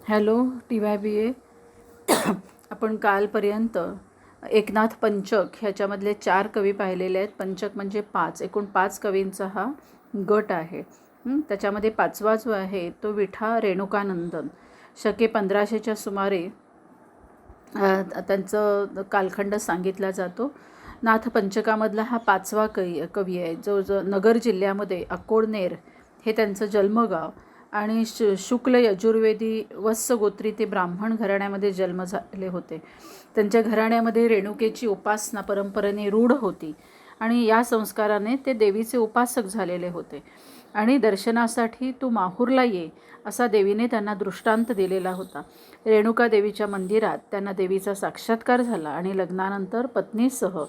Hello TYBA. आपण कालपर्यंत एकनाथ पंचक ह्याच्यामधले 4 कवी पाहिलेले आहेत. पंचक म्हणजे 5, एकूण 5 कवींचा हा गट आहे. त्याच्यामध्ये 5वा जो आहे तो विठा रेणुकानंदन, शके 1500च्या सुमारे त्यांचं कालखंड सांगितला जातो. नाथ पंचकामधला हा 5वा कवी आहे, जो नगर जिल्ह्यामध्ये अकोडनेर हे त्यांचं जन्मगाव आणि शुक्ल यजुर्वेदी वत्स गोत्री ते ब्राह्मण घराण्यामध्ये जन्म झाले होते. त्यांच्या घराण्यामध्ये रेणुकेची उपासना परंपरेने रूढ होती आणि या संस्काराने ते देवीचे उपासक झालेले होते. आणि दर्शनासाठी तू माहूरला ये असा देवीने त्यांना दृष्टांत दिलेला होता. रेणुका देवीच्या मंदिरात त्यांना देवीचा साक्षात्कार झाला आणि लग्नानंतर पत्नीसह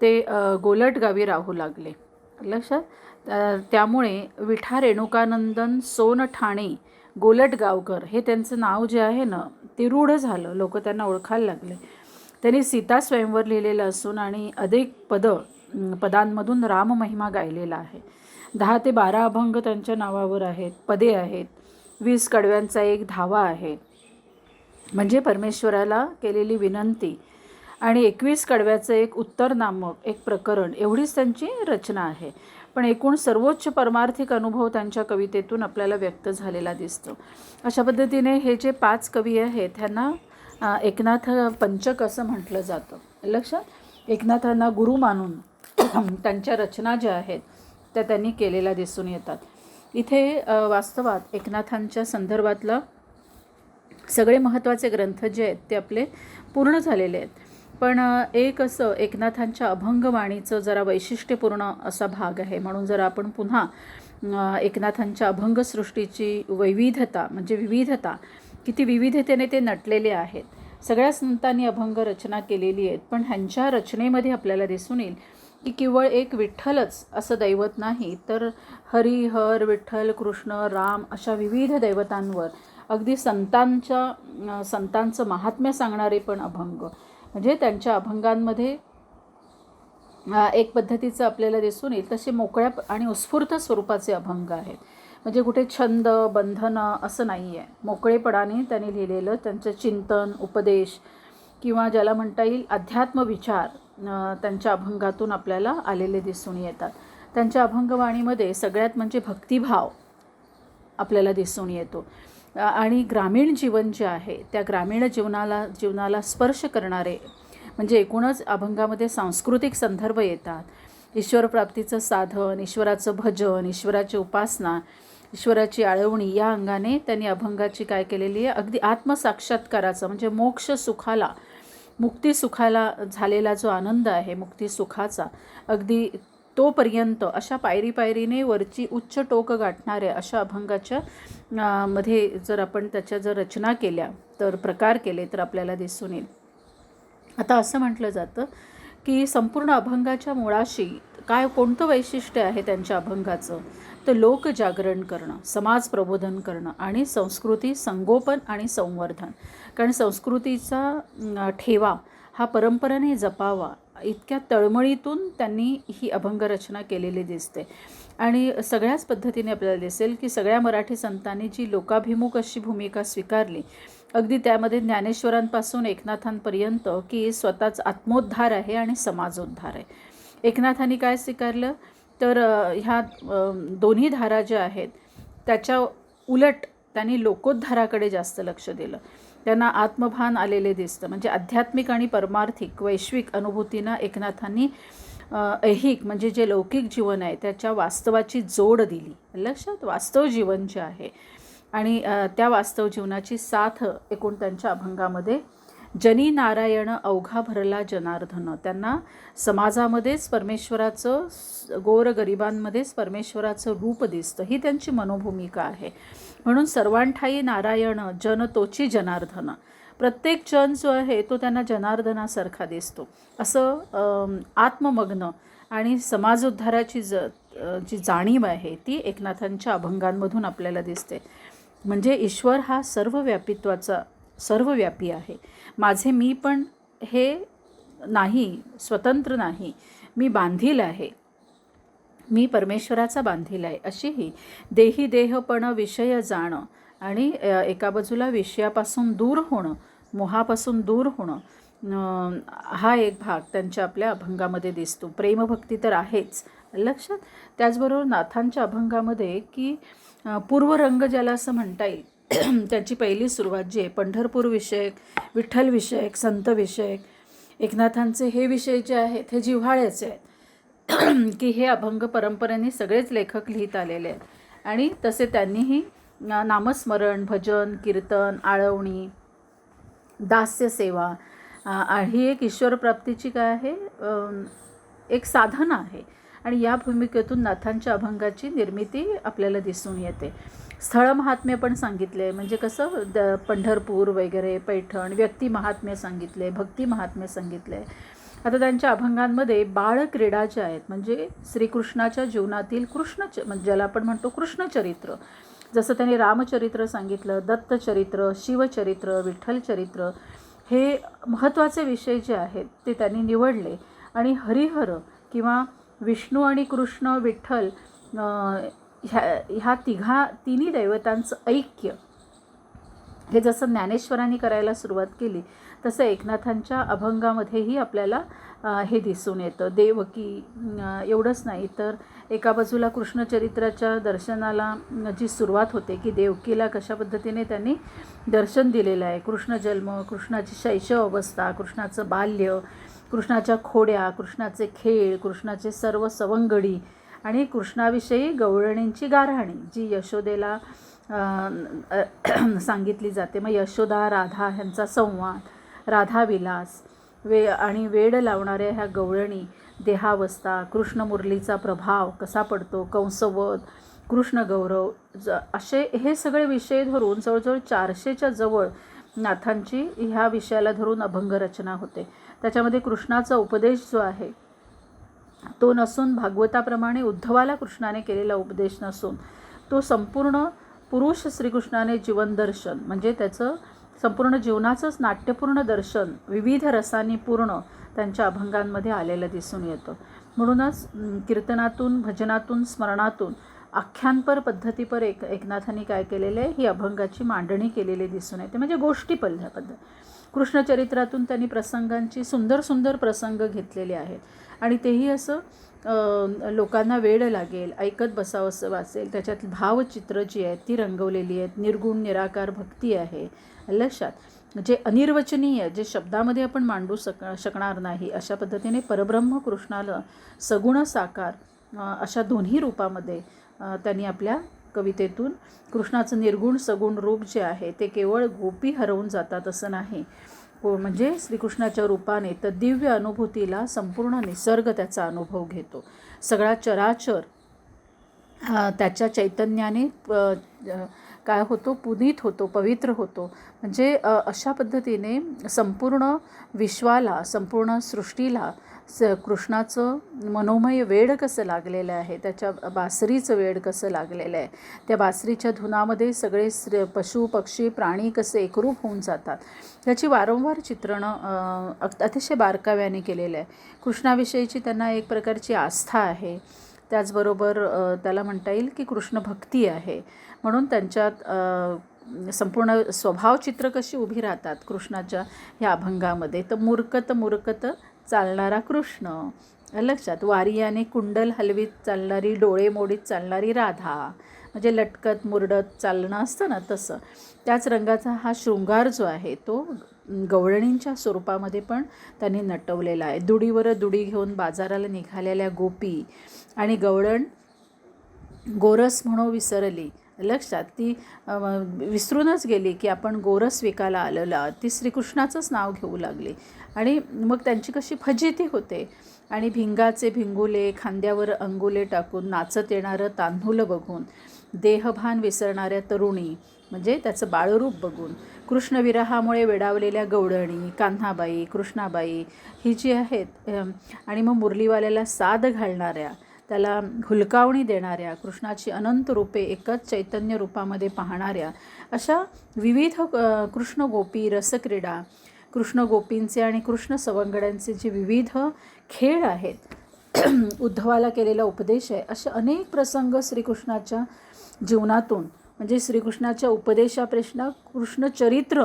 ते गोलट गावी राहू लागले. लक्षात. त्यामुळे विठा रेणुकानंदन सोन ठाणे गोलट गावकर हे त्यांचं नाव जे आहे ना ते रूढ झालं, लोक त्यांना ओळखायला लागले. त्यांनी सीता स्वयंवर लिहिलेलं असून आणि अधिक पदांमधून राममहिमा गायलेला आहे. 10 ते 12 अभंग त्यांच्या नावावर आहेत, पदे आहेत, 20 कडव्यांचा एक धावा आहे म्हणजे परमेश्वराला केलेली विनंती, आणि 21 कडव्याचं एक उत्तर नामक एक प्रकरण, एवढीच त्यांची रचना आहे. पण एकूण सर्वोच्च परमार्थिक अनुभव त्यांच्या कवितेतून आपल्याला व्यक्त झालेला दिसतो. अशा पद्धतीने हे जे 5 कवी आहेत ह्यांना एकनाथ पंचक असं म्हटलं जातं. लक्षात. एकनाथांना गुरु मानून त्यांच्या रचना ज्या आहेत त्या त्यांनी केलेल्या दिसून येतात. इथे वास्तवात एकनाथांच्या संदर्भातलं सगळे महत्त्वाचे ग्रंथ जे आहेत ते आपले पूर्ण झालेले आहेत. पण एक असं एकनाथांच्या अभंगवाणीचं जरा वैशिष्ट्यपूर्ण असा भाग आहे. म्हणून जर आपण पुन्हा एकनाथांच्या अभंगसृष्टीची वैविधता म्हणजे विविधता, किती विविधतेने ते नटलेले आहेत. सगळ्या संतांनी अभंग रचना केलेली आहेत, पण ह्यांच्या रचनेमध्ये आपल्याला दिसून येईल की केवळ एक विठ्ठलच असं दैवत नाही, तर हरी, हर, विठ्ठल, कृष्ण, राम अशा विविध दैवतांवर अगदी संतांचं महात्म्य सांगणारे पण अभंग, म्हणजे त्यांच्या अभंगांमध्ये एक पद्धतीचं आपल्याला दिसून येईल तसे मोकळ्या आणि उत्स्फूर्त स्वरूपाचे अभंग आहेत. म्हणजे कुठे छंद बंधन असं नाही आहे, मोकळेपणाने त्यांनी लिहिलेलं त्यांचं चिंतन, उपदेश किंवा ज्याला म्हणता येईल अध्यात्म विचार त्यांच्या अभंगातून आपल्याला आलेले दिसून येतात. त्यांच्या अभंगवाणीमध्ये सगळ्यात म्हणजे भक्तिभाव आपल्याला दिसून येतो आणि ग्रामीण जीवन जे आहे त्या ग्रामीण जीवनाला स्पर्श करणारे म्हणजे एकूणच अभंगामध्ये सांस्कृतिक संदर्भ येतात. ईश्वरप्राप्तीचं साधन, ईश्वराचं भजन, ईश्वराची उपासना, ईश्वराची आळवणी या अंगाने त्यांनी अभंगाची काय केलेली आहे, अगदी आत्मसाक्षात्काराचं म्हणजे मोक्ष सुखाला, मुक्तिसुखाला झालेला जो आनंद आहे मुक्तिसुखाचा, अगदी तोपर्यंत अशा पायरीने वरची उच्च टोक गाठणाऱ्या अशा अभंगाच्या मध्ये जर आपण त्याच्या जर रचना केल्या तर प्रकार केले तर आपल्याला दिसून येईल. आता असं म्हटलं जातं की संपूर्ण अभंगाच्या मुळाशी कोणतं वैशिष्ट्य आहे त्यांच्या अभंगाचं, तर लोकजागरण करणं, समाज प्रबोधन करणं आणि संस्कृती संगोपन आणि संवर्धन. कारण संस्कृतीचा ठेवा हा परंपरेने जपावा इतक्या तळमळीतून त्यांनी ही अभंगरचना केलेली दिसते. आणि सगळ्याच पद्धतीने आपल्याला दिसेल की सगळ्या मराठी संतांनी जी लोकाभिमुख अशी भूमिका स्वीकारली, अगदी त्यामध्ये ज्ञानेश्वरांपासून एकनाथांपर्यंत, की स्वतःच आत्मोद्धार आहे आणि समाजोद्धार आहे. एकनाथांनी काय स्वीकारलं तर ह्या दोन्ही धारा ज्या आहेत त्याच्या उलट त्यांनी लोकोद्धाराकडे जास्त लक्ष दिलं. त्यांना आत्मभान आलेले दिसतं, म्हणजे आध्यात्मिक आणि परमार्थिक वैश्विक अनुभूतींना एकनाथांनी ऐहिक म्हणजे जे लौकिक जीवन आहे त्याच्या वास्तवाची जोड दिली. लक्षात. वास्तव जीवन जे आहे आणि त्या वास्तव जीवनाची साथ एकूण त्यांच्या अभंगामध्ये. जनी नारायण अवघा भरला जनार्दन, त्यांना समाजामध्येच परमेश्वराचं, गोरगरिबांमध्येच परमेश्वराचं रूप दिसतं, ही त्यांची मनोभूमिका आहे. म्हणून सर्वांठाई नारायण जन तोची जनार्दन, प्रत्येक जन जो आहे तो त्यांना जनार्दनासारखा दिसतो. असं आत्ममग्न आणि समाजोद्धाराची जी जाणीव आहे ती एकनाथांच्या अभंगांमधून आपल्याला दिसते. म्हणजे ईश्वर हा सर्वव्यापी आहे. माझे मी पण हे नाही, स्वतंत्र नाही, मी बांधील आहे, मी परमेश्वराचा बांधील आहे. अशी ही देही देहपण विषय जाण, आणि एका बाजूला विषयापासून दूर होणं, मोहापासून दूर होणं, हा एक भाग त्यांच्या आपल्या अभंगामध्ये दिसतो. प्रेमभक्ती तर आहेच लक्षात. त्याचबरोबर नाथांच्या अभंगामध्ये की पूर्वरंग ज्याला असं म्हणता येईल त्याची पहिली सुरुवात जी आहे पंढरपूर विषयक, विठ्ठल विषयक, संत विषयक, एकनाथांचे हे विषय जे आहेत हे जिव्हाळ्याचे आहेत की हे अभंग परंपरेने सगळेच लेखक लिहित आलेले आहेत. आणि तसे त्यांनीही नामस्मरण, भजन, कीर्तन, आळवणी, दास्य सेवा ही एक ईश्वरप्राप्तीची काय आहे, एक साधना आहे. आणि या भूमिकेतून नाथांच्या अभंगाची निर्मिती आपल्याला दिसून येते. स्थळ महात्म्य पण सांगितले, म्हणजे कसं पंढरपूर वगैरे, पैठण, व्यक्ती महात्म्य सांगितले, भक्ती महात्म्य सांगितले. आता त्यांच्या अभंगांमध्ये बाळक्रीडा ज्या आहेत, म्हणजे श्रीकृष्णाच्या जीवनातील म्हणजे ज्याला आपण म्हणतो कृष्णचरित्र, जसं त्यांनी रामचरित्र सांगितलं, दत्तचरित्र, शिवचरित्र, विठ्ठलचरित्र, हे महत्त्वाचे विषय जे आहेत ते त्यांनी निवडले. आणि हरिहर किंवा विष्णू आणि कृष्ण, विठ्ठल, ह्या तिन्ही दैवतांचं ऐक्य हे जसं ज्ञानेश्वरांनी करायला सुरुवात केली तसं एकनाथांच्या अभंगामध्येही आपल्याला हे दिसून येतं. देवकी एवढंच नाही तर एका बाजूला कृष्णचरित्राच्या दर्शनाला जी सुरुवात होते की देवकीला कशा पद्धतीने त्यांनी दर्शन दिलेलं आहे, कृष्ण जन्म, कृष्णाची शैशव अवस्था, कृष्णाचं बाल्य, कृष्णाच्या खोड्या, कृष्णाचे खेळ, कृष्णाचे सर्व सवंगडी आणि कृष्णाविषयी गवळणींची गाऱ्हाणी जी यशोदेला सांगितली जाते. मग यशोदा राधा ह्यांचा संवाद, राधाविलास, आणि वेड लावणाऱ्या ह्या गवळणी, देहावस्था, कृष्णमुरलीचा प्रभाव कसा पडतो, कंसवध, कृष्णगौरव, असे हे सगळे विषय धरून जवळजवळ 400च्या जवळ नाथांची ह्या विषयाला धरून अभंग रचना होते. त्याच्यामध्ये कृष्णाचा उपदेश जो आहे तो नसून, भागवताप्रमाणे उद्धवाला कृष्णाने केलेला उपदेश नसून, तो संपूर्ण पुरुष श्रीकृष्णाने जीवनदर्शन, म्हणजे त्याचं संपूर्ण जीवनाचंच नाट्यपूर्ण दर्शन विविध रसांनी पूर्ण त्यांच्या अभंगांमध्ये आलेलं दिसून येतं. म्हणूनच कीर्तनातून, भजनातून, स्मरणातून, आख्यानपर पद्धतीपर एकनाथांनी काय केलेलं आहे, ही अभंगाची मांडणी केलेली दिसून येते. म्हणजे गोष्टी पद्धत. कृष्णचरित्रातून त्यांनी प्रसंगांची सुंदर सुंदर प्रसंग घेतलेले आहेत आणि तेही असं लोकांना वेड लागेल, ऐकत बसावंसं वाचेल. त्याच्यात भावचित्र जी आहेत ती रंगवलेली आहेत. निर्गुण निराकार भक्ती आहे लक्षात, जे अनिर्वचनीय, जे शब्दामध्ये आपण मांडू शकणार नाही अशा पद्धतीने परब्रह्म कृष्णाला सगुण साकार अशा दोन्ही रूपामध्ये त्यांनी आपल्या कवितेतून कृष्णाचं निर्गुण सगुण रूप जे आहे ते केवळ गोपी हरवून जातात असं नाही, म्हणजे श्रीकृष्णाच्या रूपाने तर दिव्य अनुभूतीला संपूर्ण निसर्ग त्याचा अनुभव घेतो. सगळा चराचर त्याच्या चैतन्याने काय होतो, पुनीत होतो, पवित्र होतो. म्हणजे अशा पद्धतीने संपूर्ण विश्वाला, संपूर्ण सृष्टीला कृष्णाचं मनोमय वेड कसं लागलेलं आहे, त्याच्या बासरीचं वेड कसं लागलेलं आहे, त्या बासरीच्या धुनामध्ये सगळे पशु पक्षी प्राणी कसे एकरूप होऊन जातात, त्याची वारंवार चित्रणं अतिशय बारकाव्याने केलेलं आहे. कृष्णाविषयीची त्यांना एक प्रकारची आस्था आहे, त्याचबरोबर त्याला म्हणता येईल की कृष्ण भक्ती आहे. म्हणून त्यांच्यात संपूर्ण स्वभावचित्र कशी उभी राहतात कृष्णाच्या ह्या अभंगामध्ये, तर मूर्खत चालणारा कृष्ण लक्षात, वारियाने कुंडल हलवीत चालणारी, डोळे मोडीत चालणारी राधा, म्हणजे लटकत मुरडत चालणं असतं ना तसं. त्याच रंगाचा हा शृंगार जो आहे तो गवळणींच्या स्वरूपामध्ये पण त्यांनी नटवलेला आहे. दुडीवर दुडी घेऊन बाजाराला निघालेल्या गोपी आणि गवळण गोरस म्हणून विसरली लक्षात, ती विसरूनच गेली की आपण गोरस विकायला आलेला, ती श्रीकृष्णाचंच नाव घेऊ लागली. आणि मग त्यांची कशी फजिती होते. आणि भिंगाचे भिंगुले, खांद्यावर अंगुले टाकून नाचत येणारं तान्हुलं बघून, देहभान विसरणाऱ्या तरुणी, म्हणजे त्याचं बाळरूप बघून, कृष्णविरहामुळे वेडावलेल्या गवळणी, कान्हाबाई, कृष्णाबाई ही जी आहेत, आणि मग मुरलीवाल्याला साद घालणाऱ्या, त्याला हुलकावणी देणाऱ्या, कृष्णाची अनंत रूपे एकच चैतन्य रूपामध्ये पाहणाऱ्या, अशा विविध कृष्ण गोपी रसक्रीडा, कृष्ण गोपींचे आणि कृष्ण सवंगड्यांचे जे विविध खेळ आहेत, उद्धवाला केलेला उपदेश आहे, असे अनेक प्रसंग श्रीकृष्णाच्या जीवनातून म्हणजे श्रीकृष्णाच्या उपदेशापेक्षा कृष्णचरित्र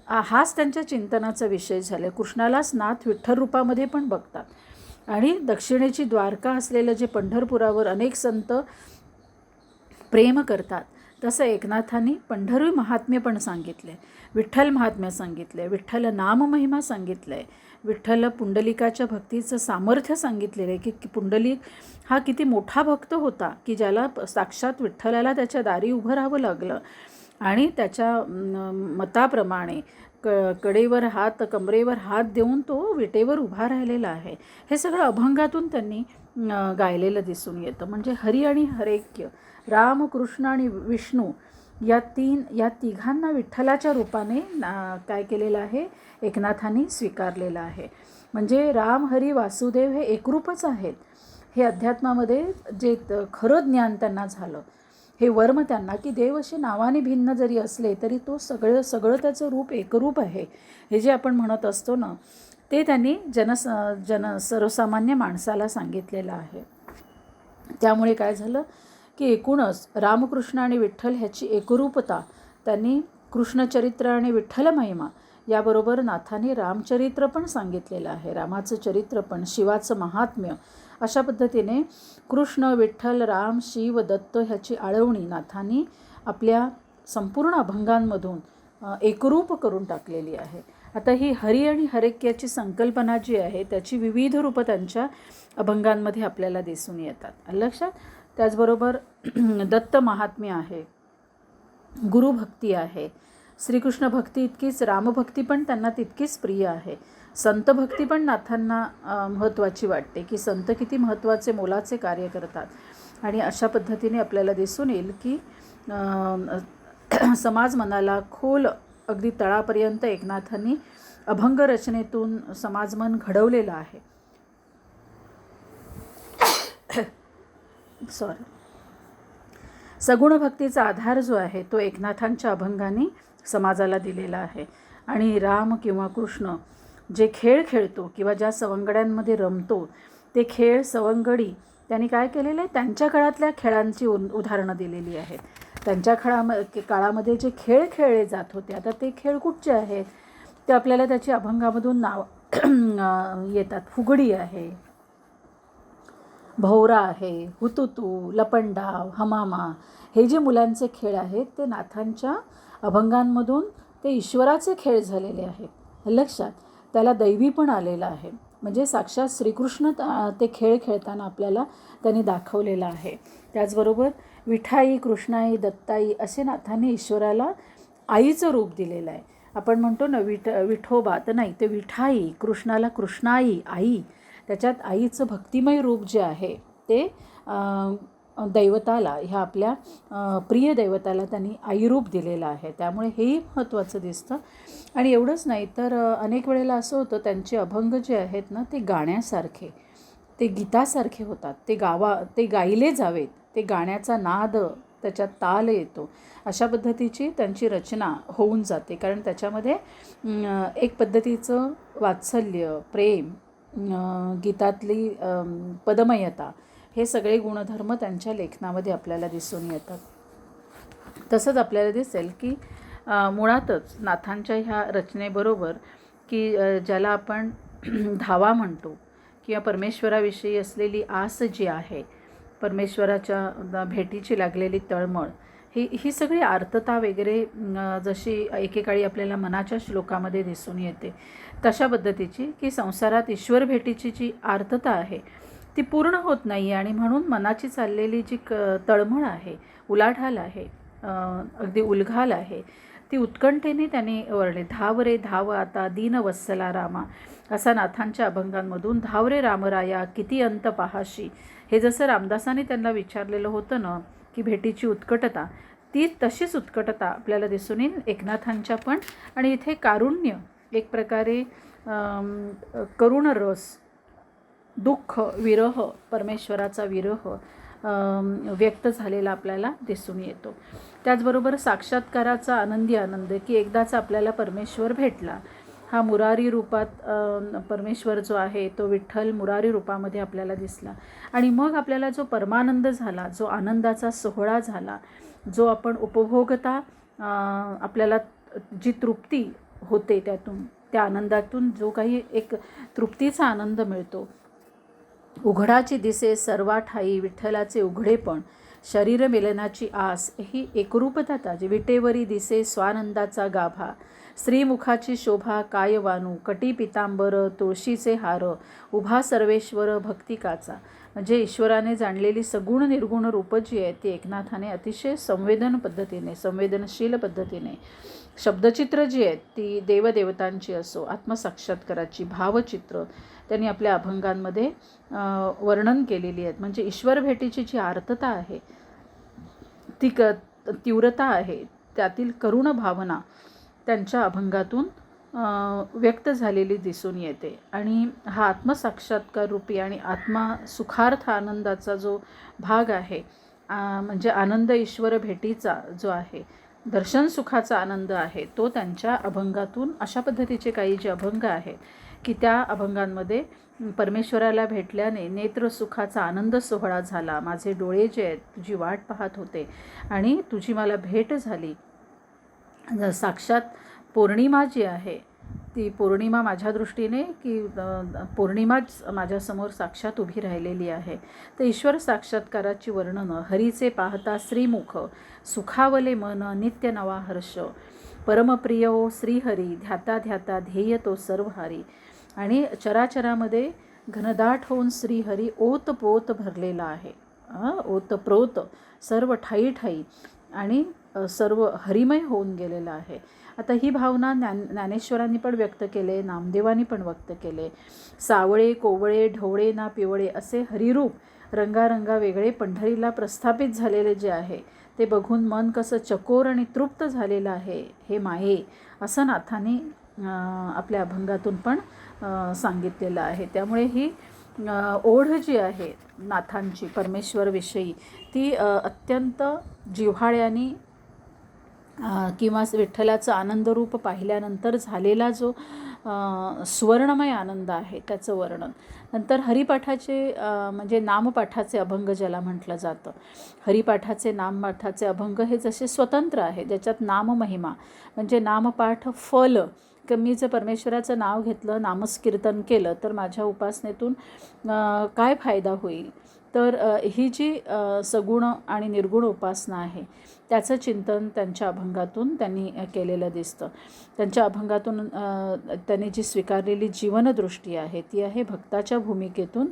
हाच त्यांच्या चिंतनाचा विषय झाला. कृष्णालाच नाथ विठ्ठल रूपामध्ये पण बघतात आणि दक्षिणेची द्वारका असलेलं जे पंढरपुरावर अनेक संत प्रेम करतात, तसं एकनाथांनी पंढरी महात्म्य पण सांगितले, विठ्ठल महात्म्य सांगितले, विठ्ठल नाममहिमा सांगितलं आहे, विठ्ठल पुंडलिकाच्या भक्तीचं सामर्थ्य सांगितलेलं आहे की पुंडलिक हा किती मोठा भक्त होता की ज्याला साक्षात विठ्ठलाला त्याच्या दारी उभं राहावं लागलं आणि त्याच्या मताप्रमाणे कडेवर हात कमरेवर हात देऊन तो विटेवर उभा राहिलेला आहे. हे सगळं अभंगातून त्यांनी गायलेलं दिसून येतं. म्हणजे हरी आणि हरेक्य, राम कृष्ण आणि विष्णू या तिघांना विठ्ठलाच्या रूपाने काय केलेलं आहे, एकनाथांनी स्वीकारलेलं आहे. म्हणजे राम हरी वासुदेव हे एकरूपच आहेत. हे अध्यात्मामध्ये जे खरं ज्ञान त्यांना झालं, हे वर्म त्यांना की देव असे नावाने भिन्न जरी असले तरी तो सगळं त्याचं रूप एकरूप आहे, हे जे आपण म्हणत असतो ना, ते त्यांनी सर्वसामान्य माणसाला सांगितलेलं आहे. त्यामुळे काय झालं की एकूणच रामकृष्ण आणि विठ्ठल ह्याची एकरूपता त्यांनी कृष्णचरित्र आणि विठ्ठल महिमा याबरोबर नाथांनी रामचरित्र पण सांगितलेलं आहे, रामाचं चरित्र पण, शिवाचं महात्म्य. अशा पद्धतीने कृष्ण, विठ्ठल, राम, शिव, दत्त ह्याची आळवणी नाथांनी आपल्या संपूर्ण अभंगांमधून एकरूप करून टाकलेली आहे. आता ही हरी आणि हरेक्याची संकल्पना जी आहे त्याची विविध रूपं त्यांच्या अभंगांमध्ये आपल्याला दिसून येतात, लक्षात. त्याचबरोबर दत्त महात्म्य आहे, गुरुभक्ती आहे, श्रीकृष्ण भक्ती इतकीच रामभक्ती पण त्यांना तितकीच प्रिय आहे. संत भक्ती पण नाथांना महत्त्वाची वाटते की संत किती महत्त्वाचे मोलाचे कार्य करतात. आणि अशा पद्धतीने आपल्याला दिसून येईल की समाज मनाला खोल अगदी तळापर्यंत एकनाथांनी अभंग रचनेतून समाजमन घडवलेलं आहे. सगुण भक्तीचा आधार जो आहे तो एकनाथांच्या अभंगांनी समाजाला दिलेला आहे. आणि राम किंवा कृष्ण जे खेळ खेळतो किंवा ज्या सवंगड्यांमध्ये रमतो ते खेळ सवंगडी त्यांनी काय केलेलं आहे, त्यांच्या काळातल्या खेळांची उदाहरणं दिलेली आहेत. त्यांच्या काळामध्ये जे खेळ खेळले जात होते, आता ते खेळ कुठचे आहेत ते आपल्याला त्याची अभंगामधून नाव येतात. फुगडी आहे, भोवरा आहे, हुतुतू, लपंडाव, हमामा, हे जे मुलांचे खेळ आहेत ते नाथांच्या अभंगांमधून ते ईश्वराचे खेळ झालेले आहेत, लक्षात. त्याला दैवी पण आलेलं आहे. म्हणजे साक्षात श्रीकृष्ण ते खेळ खेळताना आपल्याला त्यांनी दाखवलेलं आहे. त्याचबरोबर विठाई, कृष्णाई, दत्ताई असे नाथांनी ईश्वराला आईचं रूप दिलेलं आहे. आपण म्हणतो ना विठोबा, तर नाही, ते विठाई, कृष्णाला कृष्णाई आई, त्याच्यात आईचं भक्तिमय रूप जे आहे ते दैवताला, ह्या आपल्या प्रिय दैवताला त्यांनी आईरूप दिलेलं आहे. त्यामुळे हेही महत्त्वाचं दिसतं. आणि एवढंच नाही तर अनेक वेळेला असं होतं त्यांचे अभंग जे आहेत ना ते गाण्यासारखे, ते गीतासारखे होतात. ते गायले जावेत, ते गाण्याचा नाद, त्याच्यात ताल येतो, अशा पद्धतीची त्यांची रचना होऊन जाते. कारण त्याच्यामध्ये एक पद्धतीचं वात्सल्य, प्रेम, गीतातली पदमयता, हे सगळे गुणधर्म त्यांच्या लेखनामध्ये आपल्याला दिसून येतात. तसंच आपल्याला दिसेल की मुळातच नाथांच्या ह्या रचनेबरोबर की ज्याला आपण धावा म्हणतो किंवा परमेश्वराविषयी असलेली आस जी आहे, परमेश्वराच्या भेटीची लागलेली तळमळ, ही सगळी आर्तता वगैरे जशी एकेकाळी आपल्याला मनाच्या श्लोकामध्ये दिसून येते, तशा पद्धतीची की संसारात ईश्वर भेटीची जी आर्तता आहे ती पूर्ण होत नाही आहे. आणि म्हणून मनाची चाललेली जी तळमळ आहे, उलाढाल आहे, अगदी उलघाल आहे, ती उत्कंठेने त्यांनी वर्णले. धाव रे धाव आता दीनवत्सला रामा, असा नाथांच्या अभंगांमधून धाव रे रामराया किती अंत पाहाशी, हे जसं रामदासांनी त्यांना विचारलेलं होतं ना की भेटीची उत्कटता, ती तशीच उत्कटता आपल्याला दिसून येईल एकनाथांच्या पण. आणि इथे कारुण्य, एक प्रकारे करुण रस, दुःख, विरह, परमेश्वराचा विरह व्यक्त झालेला आपल्याला दिसून येतो. त्याचबरोबर साक्षात्काराचा आनंदी आनंद की एकदाच आपल्याला परमेश्वर भेटला, हा मुरारी रूपात परमेश्वर जो आहे तो विठ्ठल मुरारी रूपामध्ये आपल्याला दिसला. आणि मग आपल्याला जो परमानंद झाला, जो आनंदाचा सोहळा झाला, जो आपण उपभोगता आपल्याला जी तृप्ती होते त्यातून, त्या आनंदातून जो काही एक तृप्तीचा आनंद मिळतो. उघडाची दिसे सर्वा ठाई विठ्ठलाचे उघडेपण, शरीर मिलनाची आस ही एकरूपता ताजी. विटेवरी दिसे स्वानंदाचा गाभा, श्रीमुखाची शोभा काय वानू, कटी पितांबर तुळशीचे हार, उभा सर्वेश्वर भक्तिकाचा. म्हणजे ईश्वराने जाणलेली सगुण निर्गुण रूपं जी आहेत ती एकनाथाने अतिशय संवेदनशील पद्धतीने शब्दचित्र जी आहेत ती देवदेवतांची असो, आत्मसाक्षात्काराची भावचित्र त्यांनी आपल्या अभंगांमध्ये वर्णन केलेली आहेत. म्हणजे ईश्वर भेटीची जी आर्तता आहे, ती तीव्रता आहे, त्यातील करुण भावना त्यांच्या अभंगातून व्यक्त झालेली दिसून येते. आणि हा आत्मसाक्षात्कार रूपी आणि आत्मसुखार्थ आनंदाचा जो भाग आहे, म्हणजे आनंद ईश्वर भेटीचा जो आहे, दर्शन सुखाचा आनंद आहे, तो त्यांच्या अभंगातून अशा पद्धतीचे काही जे अभंग आहेत की त्या अभंगांमध्ये परमेश्वराला भेटल्याने नेत्रसुखाचा आनंद सोहळा झाला, माझे डोळे जे आहेत तुझी वाट पाहत होते आणि तुझी मला भेट झाली. साक्षात पौर्णिमा जी आहे ती पौर्णिमा माझ्या दृष्टीने की पौर्णिमाच माझ्यासमोर साक्षात उभी राहिलेली आहे. तर ईश्वर साक्षात्काराची वर्णनं, हरीचे पाहता श्रीमुख, सुखावले मन नित्य नवा हर्ष, परमप्रिय ओ श्रीहरी, ध्याता ध्याता ध्येय तो सर्वहारी. आणि चराचरामध्ये घनदाट होऊन श्रीहरी ओतप्रोत भरलेला आहे, ओतप्रोत सर्व ठाई ठाई आणि सर्व हरिमय होऊन गेलेला आहे. आता ही भावना ज्ञानेश्वरांनी पण व्यक्त केले, नामदेवांनी पण व्यक्त केले. सावळे कोवळे ढवळे ना पिवळे असे हरिरूप रंगारंगा वेगळे पंढरीला प्रस्थापित झालेले जे आहे ते बघून मन कसं चकोर आणि तृप्त झालेलं आहे, हे माये असं नाथांनी आपल्या अभंगातून पण सांगितलेलं आहे. त्यामुळे ही ओढ जी आहे नाथांची परमेश्वरविषयी ती अत्यंत जिव्हाळ्याने किंवा विठ्ठलाचं आनंदरूप पाहिल्यानंतर झालेला जो सुवर्णमय आनंद आहे त्याचं वर्णन. नंतर हरिपाठाचे म्हणजे नामपाठाचे अभंग ज्याला म्हटलं जातं, हरिपाठाचे नामपाठाचे अभंग हे जसे स्वतंत्र आहे, ज्याच्यात नाममहिमा म्हणजे नामपाठ फल, की मी जर परमेश्वराचं नाव घेतलं, नामस्कीर्तन केलं तर माझ्या उपासनेतून काय फायदा होईल. तर ही जी सगुण आणि निर्गुण उपासना आहे त्याचं चिंतन त्यांच्या अभंगातून त्यांनी केलेलं दिसतं. त्यांच्या अभंगातून त्यांनी जी स्वीकारलेली जीवनदृष्टी आहे ती आहे भक्ताच्या भूमिकेतून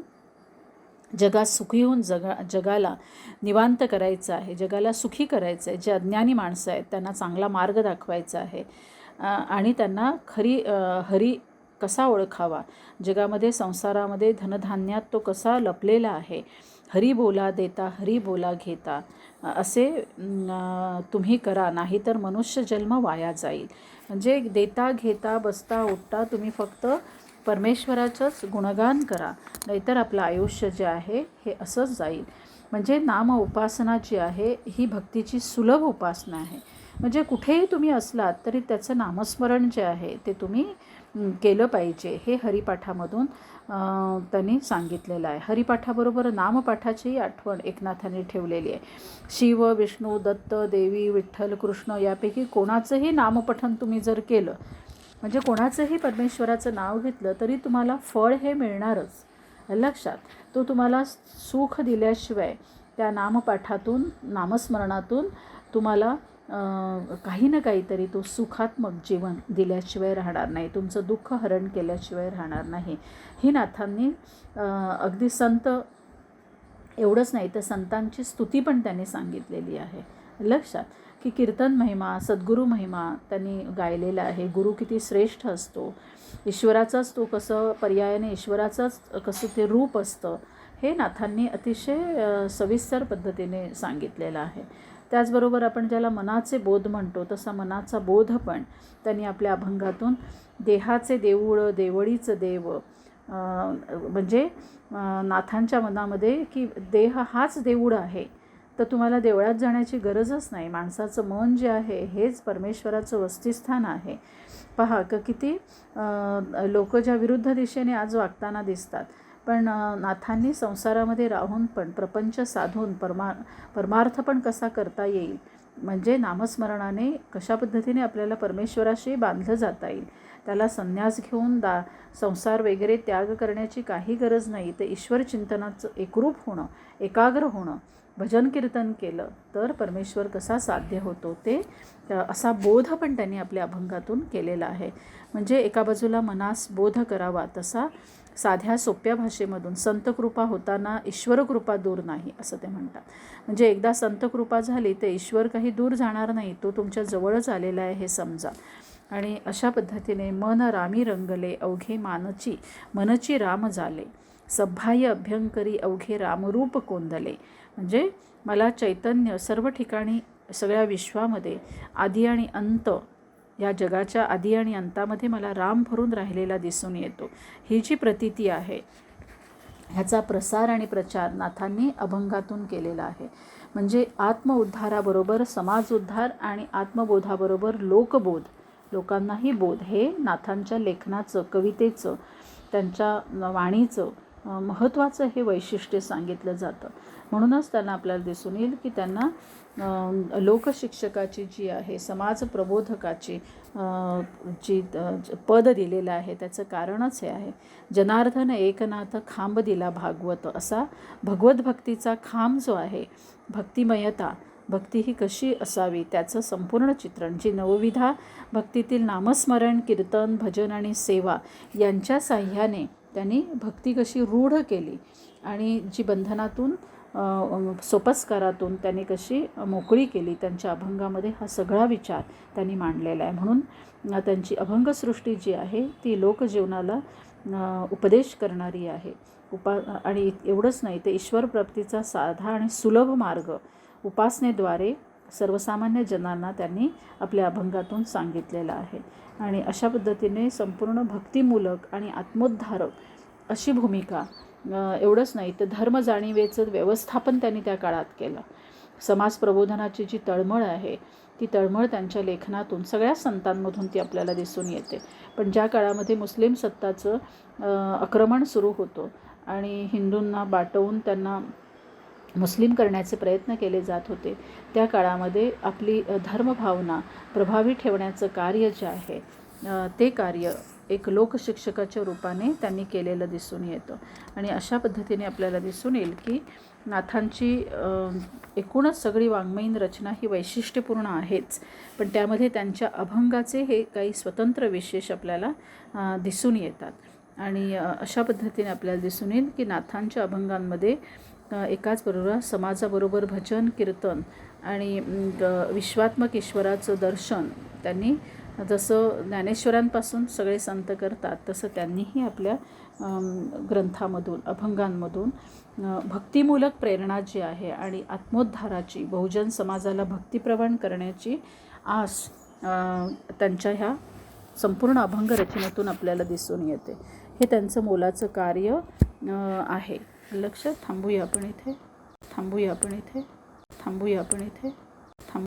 जगात सुखी होऊन जगाला निवांत करायचं आहे, जगाला सुखी करायचं आहे. जे अज्ञानी माणसं आहेत त्यांना चांगला मार्ग दाखवायचा आहे आणि त्यांना हरी कसा ओळखावा, जगामध्ये संसारामध्ये धनधान्यात तो कसा लपलेला आहे, हरी बोला देता हरी बोला घेता असे तुम्ही करा, नाहीतर मनुष्य जन्म वाया जाईल. म्हणजे देता घेता बसता उठता तुम्ही फक्त परमेश्वराचंच गुणगान करा, नाहीतर आपलं आयुष्य जे आहे हे असंच जाईल. म्हणजे नाम उपासना जी आहे ही भक्तीची सुलभ उपासना आहे. म्हणजे कुठेही तुम्ही असलात तरी त्याचं नामस्मरण जे आहे ते तुम्ही केलं पाहिजे, हे हरिपाठामधून त्यांनी सांगितलेलं आहे. हरिपाठाबरोबर नामपाठाचीही आठवण एकनाथांनी ठेवलेली आहे. शिव, विष्णू, दत्त, देवी, विठ्ठल, कृष्ण यापैकी कोणाचंही नामपठण तुम्ही जर केलं, म्हणजे कोणाचंही परमेश्वराचं नाव घेतलं तरी तुम्हाला फळ हे मिळणारच. लक्षात, तो तुम्हाला सुख दिल्याशिवाय त्या नामपाठातून नामस्मरणातून तुम्हाला काही ना काहीतरी तो सुखात्मक जीवन दिल्याशिवाय राहणार नाही, तुमचं दुःख हरण केल्याशिवाय राहणार नाही. ही नाथांनी अगदी संत एवढंच नाही तर संतांची स्तुती पण त्यांनी सांगितलेली आहे. लक्षात की कीर्तन महिमा, सद्गुरू महिमा त्यांनी गायलेला आहे. गुरु किती श्रेष्ठ असतो, ईश्वराचाच तो कसं पर्यायाने ईश्वराचंच कसं ते रूप असतं, हे नाथांनी अतिशय सविस्तर पद्धतीने सांगितलेलं आहे. त्याचबरोबर आपण ज्याला मनाचे बोध म्हणतो तसा मनाचा बोध पण त्यांनी आपल्या अभंगातून देहाचे देऊळ देवळीचं देव, म्हणजे नाथांच्या मनामध्ये की देह हाच देऊळ आहे, तर तुम्हाला देवळात जाण्याची गरजच नाही. माणसाचं मन जे आहे हेच परमेश्वराचं वस्तिस्थान आहे. पहा किती लोक ज्या विरुद्ध दिशेने आज वागताना दिसतात, पण नाथांनी संसारामध्ये राहून पण प्रपंच साधून परमार्थ पण कसा करता येईल म्हणजे नामस्मरणाने कशा पद्धतीने आपल्याला परमेश्वराशी बांधलं जाता येईल. त्याला संन्यास घेऊन संसार वगैरे त्याग करण्याची काही गरज नाही. ते ईश्वर चिंतनाचं एकरूप होणं, एकाग्र होणं, भजन कीर्तन केलं तर परमेश्वर कसा साध्य होतो ते असा बोध पण त्यांनी आपल्या अभंगातून केलेला आहे. म्हणजे एका बाजूला मनास बोध करावा तसा साध्या सोप्या भाषेमधून संत कृपा होताना ईश्वर कृपा दूर नाही असं ते म्हणतात. म्हणजे एकदा संत कृपा झाली तर ईश्वर काही दूर जाणार नाही, तो तुमच्या जवळच आलेला आहे हे समजा. आणि अशा पद्धतीने मन रामी रंगले अवघे मनची राम झाले, सभाय अभ्यंकरी अवघे रामरूप कोंदले. म्हणजे मला चैतन्य सर्व ठिकाणी सगळ्या विश्वामध्ये आदी आणि अंत, या जगाच्या आदी आणि अंतामध्ये मला राम भरून राहिलेला दिसून येतो. ही जी प्रतीती आहे ह्याचा प्रसार आणि प्रचार नाथांनी अभंगातून केलेला आहे. म्हणजे आत्मउद्धाराबरोबर समाज उद्धार आणि आत्मबोधाबरोबर लोकबोध, लोकांनाही बोध, हे नाथांच्या लेखनाचं, कवितेचं, त्यांच्या वाणीचं महत्त्वाचं हे वैशिष्ट्य सांगितलं जातं. म्हणूनच त्यांना आपल्याला दिसून येईल की त्यांना लोकशिक्षकाची जी आहे, समाज प्रबोधकाची जी पद दिलेलं आहे त्याचं कारणच हे आहे. जनार्दन एकनाथ खांब दिला भागवत, असा भगवत भक्तीचा खांब जो आहे, भक्तिमयता, भक्ती ही कशी असावी त्याचं संपूर्ण चित्रण, जी नवविधा भक्तीतील नामस्मरण, कीर्तन, भजन आणि सेवा यांच्या साह्याने त्यांनी भक्ती कशी रूढ केली आणि जी बंधनातून सोपस्कारातून त्यांनी कशी मोकळी केली, त्यांच्या अभंगामध्ये हा सगळा विचार त्यांनी मांडलेला आहे. म्हणून त्यांची अभंगसृष्टी जी आहे ती लोकजीवनाला उपदेश करणारी आहे. आणि एवढंच नाही, ते ईश्वरप्राप्तीचा साधा आणि सुलभ मार्ग उपासनेद्वारे सर्वसामान्य जनांना त्यांनी आपल्या अभंगातून सांगितलेला आहे. आणि अशा पद्धतीने संपूर्ण भक्तिमूलक आणि आत्मोद्धारक अशी भूमिका, एवढंच नाही तर धर्म जाणीवेचं व्यवस्थापन त्यांनी त्या काळात केलं. समाज प्रबोधनाची जी तळमळ आहे ती तळमळ त्यांच्या लेखनातून सगळ्या संतांमधून ती आपल्याला दिसून येते. पण ज्या काळामध्ये मुस्लिम सत्ताचं आक्रमण सुरू होतं आणि हिंदूंना बाटवून त्यांना मुस्लिम करण्याचे प्रयत्न केले जात होते, त्या काळामध्ये आपली धर्मभावना प्रभावी ठेवण्याचं कार्य जे आहे ते कार्य एक लोकशिक्षकाच्या रूपाने त्यांनी केलेलं दिसून येतं. आणि अशा पद्धतीने आपल्याला दिसून येईल की नाथांची एकूणच सगळी वाङ्मयीन रचना ही वैशिष्ट्यपूर्ण आहेच, पण त्यामध्ये त्यांच्या अभंगाचे हे काही स्वतंत्र विशेष आपल्याला दिसून येतात. आणि अशा पद्धतीने आपल्याला दिसून येईल की नाथांच्या अभंगांमध्ये एकाच बरोबर समाजाबरोबर भजन, कीर्तन आणि विश्वात्मक ईश्वराचं दर्शन त्यांनी, जसं ज्ञानेश्वरांपासून सगळे संत करतात तसं त्यांनीही आपल्या ग्रंथामधून, अभंगांमधून भक्तिमूलक प्रेरणा जी आहे आणि आत्मोद्धाराची, बहुजन समाजाला भक्तिप्रवण करण्याची आस त्यांच्या ह्या संपूर्ण अभंग रचनेतून आपल्याला दिसून येते. हे त्यांचं मोलाचं कार्य आहे. लक्षात थांबूया आपण इथे.